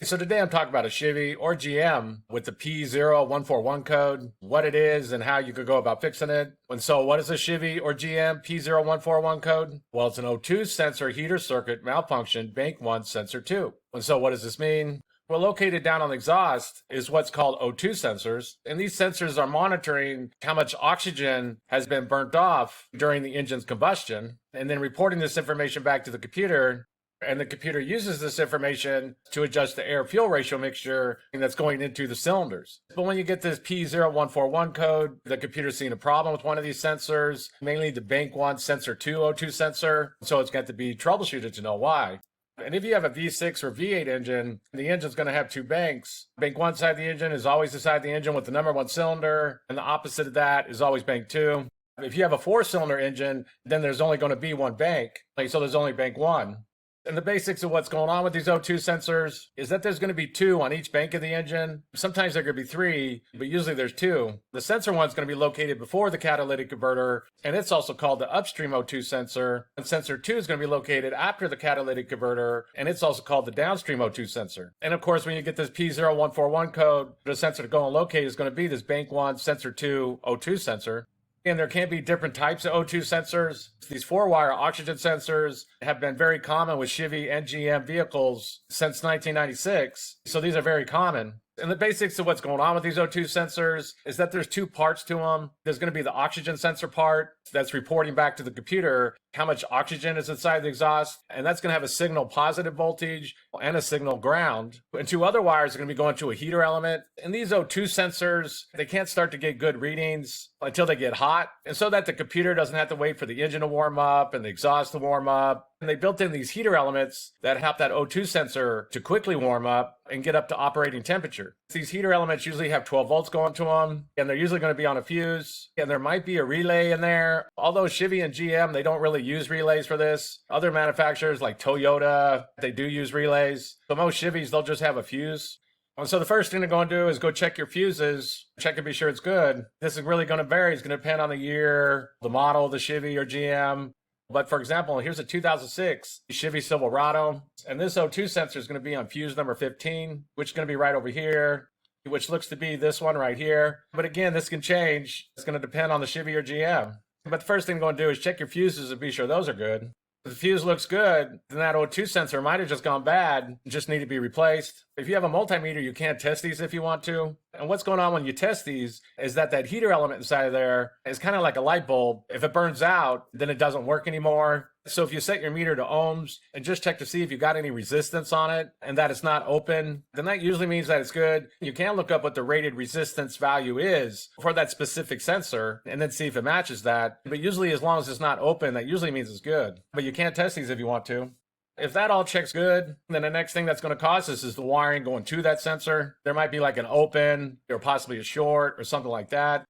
So today I'm talking about a Chevy or GM with the P0141 code, what it is and how you could go about fixing it. And so what is a Chevy or GM P0141 code? Well, it's an O2 sensor heater circuit malfunction bank 1 sensor 2. And so what does this mean? Well, located down on the exhaust is what's called O2 sensors, and these sensors are monitoring how much oxygen has been burnt off during the engine's combustion, and then reporting this information back to the computer. And the computer uses this information to adjust the air-fuel ratio mixture that's going into the cylinders. But when you get this P0141 code, the computer's seeing a problem with one of these sensors, mainly the bank 1 sensor 2 O2 sensor, so it's got to be troubleshooted to know why. And if you have a V6 or V8 engine, the engine's going to have two banks. Bank 1 side of the engine is always the side of the engine with the number 1 cylinder, and the opposite of that is always bank 2. If you have a 4-cylinder engine, then there's only going to be one bank, so there's only bank 1. And the basics of what's going on with these O2 sensors is that there's going to be 2 on each bank of the engine. Sometimes there could be 3, but usually there's 2. The sensor one's going to be located before the catalytic converter, and it's also called the upstream O2 sensor. And sensor 2 is going to be located after the catalytic converter, and it's also called the downstream O2 sensor. And of course, when you get this P0141 code, the sensor to go and locate is going to be this bank 1 sensor 2 O2 sensor. And there can be different types of O2 sensors. These 4-wire oxygen sensors have been very common with Chevy and GM vehicles since 1996. So these are very common. And the basics of what's going on with these O2 sensors is that there's 2 parts to them. There's going to be the oxygen sensor part that's reporting back to the computer how much oxygen is inside the exhaust, and that's going to have a signal positive voltage and a signal ground. And 2 other wires are going to be going to a heater element. And these O2 sensors, they can't start to get good readings until they get hot. And so that the computer doesn't have to wait for the engine to warm up and the exhaust to warm up. And they built in these heater elements that help that O2 sensor to quickly warm up and get up to operating temperature. These heater elements usually have 12 volts going to them, and they're usually going to be on a fuse, and there might be a relay in there. Although Chevy and GM, they don't really use relays for this. Other manufacturers like Toyota, they do use relays. But most Chevys, they'll just have a fuse. And so the first thing to go and do is go check your fuses, check and be sure it's good. This is really going to vary. It's going to depend on the year, the model, the Chevy or GM. But for example, here's a 2006 Chevy Silverado, and this O2 sensor is going to be on fuse number 15, which is going to be right over here, which looks to be this one right here. But again, this can change. It's going to depend on the Chevy or GM. But the first thing you're going to do is check your fuses and be sure those are good. If the fuse looks good, then that O2 sensor might have just gone bad and just need to be replaced. If you have a multimeter, you can test these if you want to. And what's going on when you test these is that heater element inside of there is kind of like a light bulb. If it burns out, then it doesn't work anymore. So if you set your meter to ohms and just check to see if you got any resistance on it and that it's not open, then that usually means that it's good. You can look up what the rated resistance value is for that specific sensor and then see if it matches that. But usually as long as it's not open, that usually means it's good. But you can test these if you want to. If that all checks good, then the next thing that's going to cause this is the wiring going to that sensor. There might be like an open or possibly a short or something like that.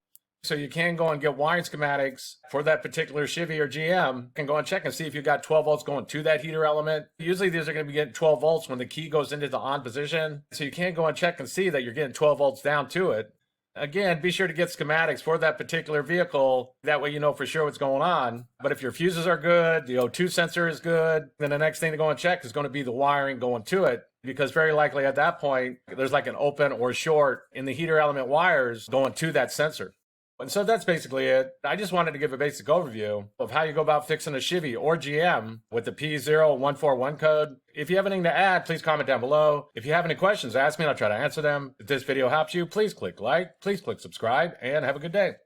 So you can go and get wiring schematics for that particular Chevy or GM. You can go and check and see if you've got 12 volts going to that heater element. Usually these are going to be getting 12 volts when the key goes into the on position. So you can go and check and see that you're getting 12 volts down to it. Again, be sure to get schematics for that particular vehicle. That way you know for sure what's going on. But if your fuses are good, the O2 sensor is good, then the next thing to go and check is going to be the wiring going to it. Because very likely at that point, there's like an open or short in the heater element wires going to that sensor. And so that's basically it. I just wanted to give a basic overview of how you go about fixing a Chevy or GM with the P0141 code. If you have anything to add, please comment down below. If you have any questions, ask me and I'll try to answer them. If this video helps you, please click like, please click subscribe, and have a good day.